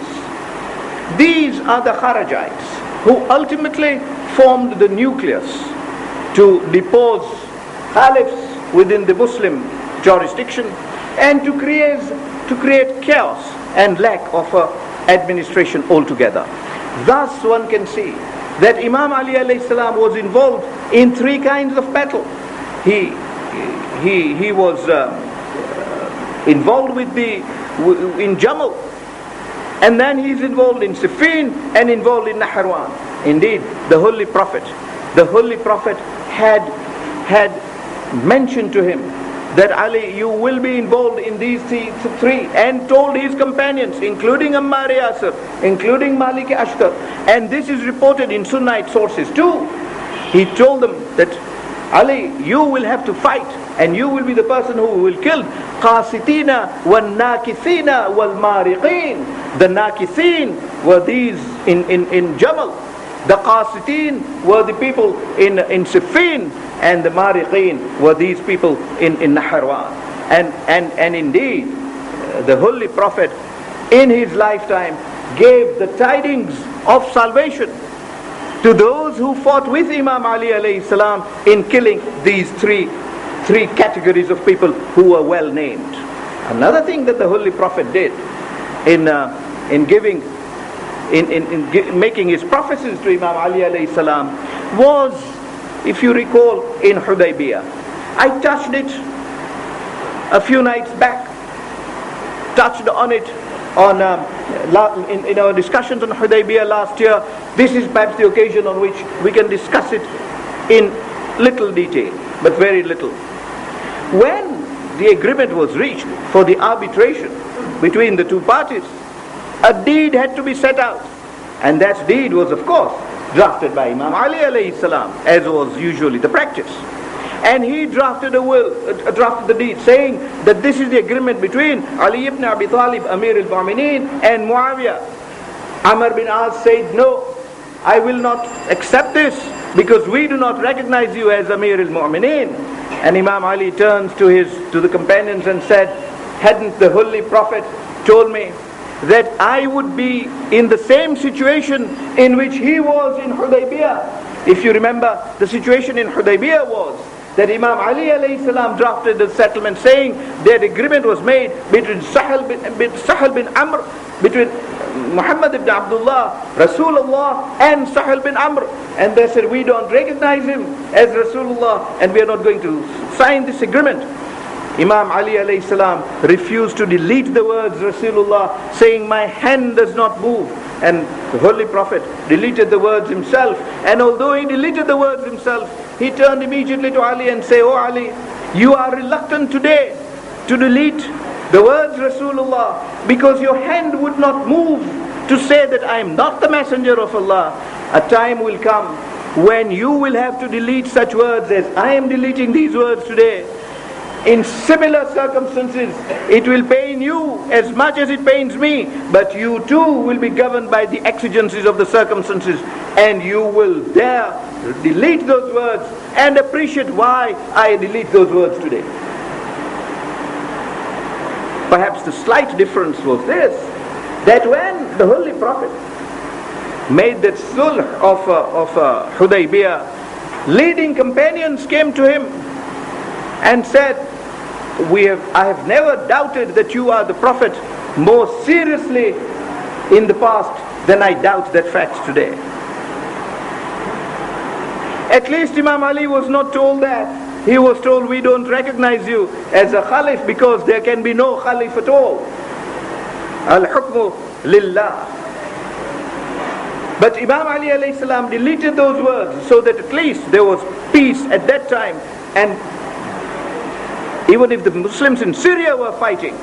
These are the Kharajites who ultimately formed the nucleus to depose caliphs within the Muslim jurisdiction and to create chaos and lack of administration altogether. Thus one can see that Imam Ali alayhi salam was involved in 3 kinds of battle. He was involved in Jamal, and then he's involved in Siffin and involved in Nahrawan. Indeed, the Holy Prophet had mentioned to him that Ali, you will be involved in these 3, and told his companions, including Ammar Yasir, including Malik Ashtar, and this is reported in Sunnite sources too. He told them that Ali, you will have to fight, and you will be the person who will kill Qasitina wal Nakithina wal Mariqin. The Nakithin were these in Jamal. The Qasitin were the people in Siffin, and the Mariqin were these people in Nahrawan. And indeed, the Holy Prophet in his lifetime gave the tidings of salvation to those who fought with Imam Ali alayhi salam in killing these three categories of people who were well named. Another thing that the Holy Prophet did in making his prophecies to Imam Ali alayhi salam was, if you recall, in Hudaybiyah. I touched it a few nights back, touched on it in our discussions on Hudaybiyah last year. This is perhaps the occasion on which we can discuss it in little detail, but very little. When the agreement was reached for the arbitration between the 2 parties, a deed had to be set out, and that deed was, of course, drafted by Imam Ali alayhi salam, as was usually the practice. And he drafted the deed saying that this is the agreement between Ali ibn Abi Talib, Amir al-Mu'mineen, and Muawiyah. Amr bin As said, no, I will not accept this, because we do not recognize you as Amir al-Mu'mineen. And Imam Ali turns to the companions and said, hadn't the Holy Prophet told me that I would be in the same situation in which he was in Hudaybiyah? If you remember, the situation in Hudaybiyah was that Imam Ali alayhi salam drafted a settlement saying that agreement was made between Sahal bin Amr, between Muhammad ibn Abdullah, Rasulullah, and Sahal bin Amr. And they said, we don't recognize him as Rasulullah, and we are not going to sign this agreement. Imam Ali alayhi salam refused to delete the words Rasulullah, saying, my hand does not move. And the Holy Prophet deleted the words himself. And although he deleted the words himself, he turned immediately to Ali and said, oh Ali, you are reluctant today to delete the words Rasulullah because your hand would not move to say that I am not the messenger of Allah. A time will come when you will have to delete such words as I am deleting these words today. In similar circumstances, it will pain you as much as it pains me, but you too will be governed by the exigencies of the circumstances, and you will dare delete those words and appreciate why I delete those words today. Perhaps the slight difference was this, that when the Holy Prophet made that sulh of Hudaybiyah, leading companions came to him and said, I have never doubted that you are the Prophet. More seriously, in the past, then I doubt that fact today. At least Imam Ali was not told that. He was told, we don't recognize you as a Khalif because there can be no Khalif at all. Al-hukmu lillah. But Imam Ali alayhi salam deleted those words so that at least there was peace at that time. And even if the Muslims in Syria were fighting,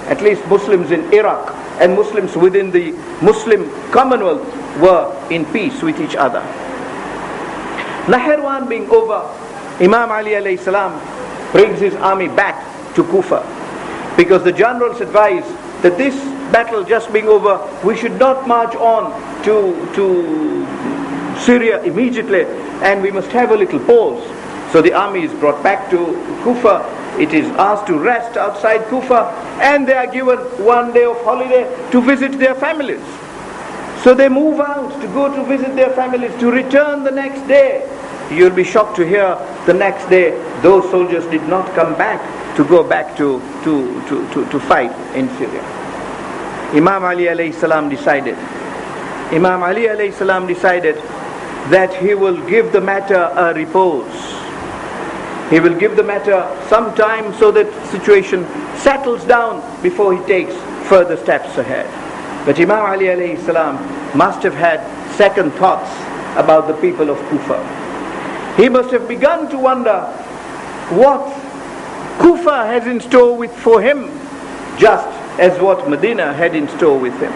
at least Muslims in Iraq and Muslims within the Muslim Commonwealth were in peace with each other. Nahirwan being over, Imam Ali alayhi salam brings his army back to Kufa because the generals advised that this battle just being over, we should not march on to Syria immediately, and we must have a little pause. So the army is brought back to Kufa. It is asked to rest outside Kufa, and they are given one day of holiday to visit their families. So they move out to go to visit their families, to return the next day. You'll be shocked to hear the next day those soldiers did not come back to go back to fight in Syria. Imam Ali alayhi salam decided that he will give the matter a repose. He will give the matter some time so that the situation settles down before he takes further steps ahead. But Imam Ali alayhi salam must have had second thoughts about the people of Kufa. He must have begun to wonder what Kufa has in store for him, just as what Medina had in store with him.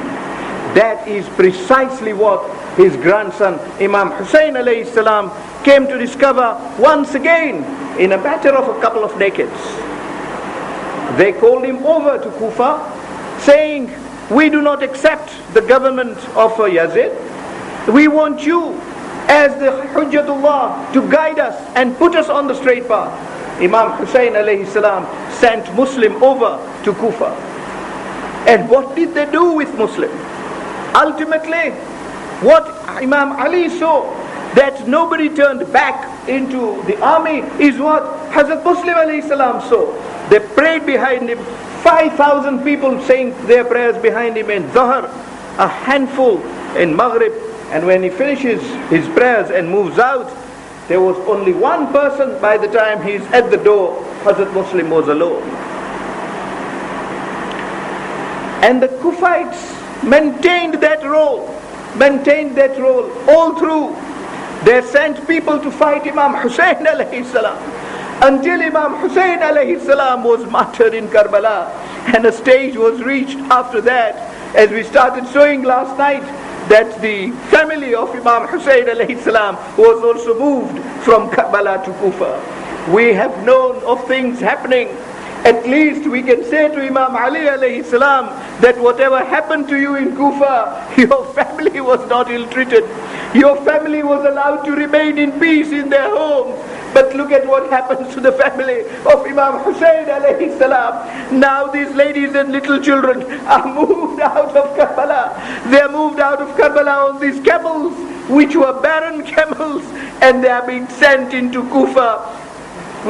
That is precisely what his grandson Imam Hussein alayhi salam came to discover once again in a matter of a couple of decades. They called him over to Kufa saying, we do not accept the government of Yazid. We want you as the Hujjatullah to guide us and put us on the straight path. Imam Hussein alayhi salam sent Muslim over to Kufa. And what did they do with Muslim? Ultimately, what Imam Ali saw, that nobody turned back into the army, is what Hazrat Muslim alayhi salam saw. They prayed behind him, 5,000 people saying their prayers behind him in Dhuhr, a handful in Maghrib, and when he finishes his prayers and moves out, there was only one person. By the time he's at the door, Hazrat Muslim was alone. And the Kufites maintained that role all through. They sent people to fight Imam Hussein alayhi salam until Imam Hussein alayhi salam was martyred in Karbala, and a stage was reached after that, as we started showing last night, that the family of Imam Hussein alayhi salam was also moved from Karbala to Kufa. We have known of things happening. At least we can say to Imam Ali alayhi salam that whatever happened to you in Kufa, your family was not ill-treated. Your family was allowed to remain in peace in their homes. But look at what happens to the family of Imam Hussein alayhi salam. Now these ladies and little children are moved out of Karbala. They are moved out of Karbala on these camels, which were barren camels, and they are being sent into Kufa.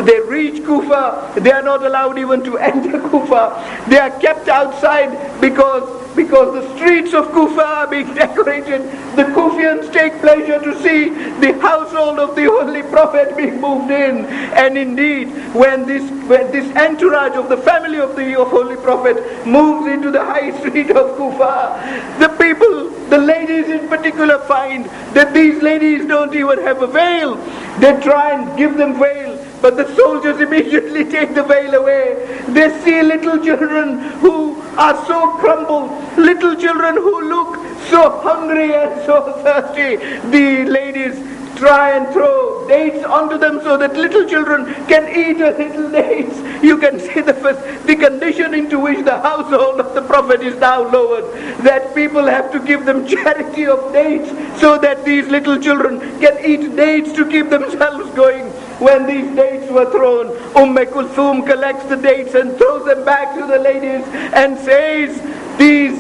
They reach Kufa, they are not allowed even to enter Kufa. They are kept outside because the streets of Kufa are being decorated. The Kufians take pleasure to see the household of the Holy Prophet being moved in. And indeed, when this entourage of the family of the Holy Prophet moves into the high street of Kufa, the people, the ladies in particular, find that these ladies don't even have a veil. They try and give them veil, but the soldiers immediately take the veil away. They see little children who are so crumbled, little children who look so hungry and so thirsty. The ladies try and throw dates onto them so that little children can eat a little dates. You can see the condition into which the household of the Prophet is now lowered, that people have to give them charity of dates so that these little children can eat dates to keep themselves going. When these dates were thrown, Kulthum collects the dates and throws them back to the ladies and says, These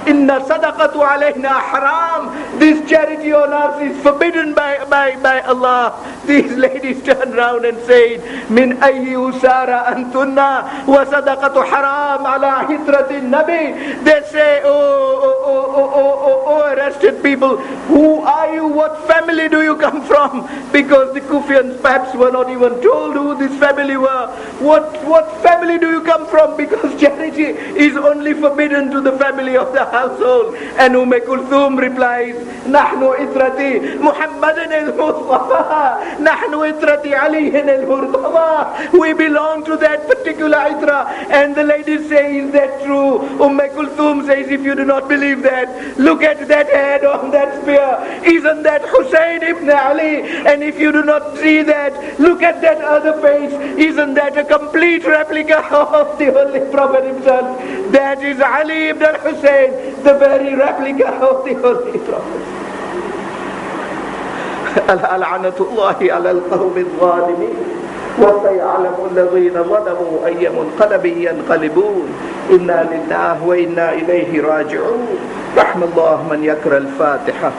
inna sadaqatu alayna haram. This charity on us is forbidden by Allah. These ladies turned round and said, min ayyi usara antunna wa sadaqatu haram ala hitratin nabi. They say, oh, arrested people, who are you? What family do you come from? Because the Kufians perhaps were not even told who this family were. What family do you come from? Because charity is only forbidden to the family of the household. And Kulthum replies, Nahnu itrati Muhammadan al-Mustafa, Nahnu itrati Alihin al-Murtaza. We belong to that particular itra. And the lady says, is that true? Kulthum says, if you do not believe that, look at that head on that spear. Isn't that Hussein ibn Ali? And if you do not see that, look at that other face. Isn't that a complete replica of the Holy Prophet himself? That is Ali ibn al-Hussein, the very replica of the Holy Prophet. Al-anatullahi ala al-qawmi al-zalimin. وَسَيَعْلَمُ الَّذِينَ ظَلَمُوا أَيَّ مُنْقَلَبٍ يَنْقَلِبُونَ إِنَّا لِلَّهِ وَإِنَّا إِلَيْهِ رَاجِعُونَ. رحم الله من يقرأ الفاتحة.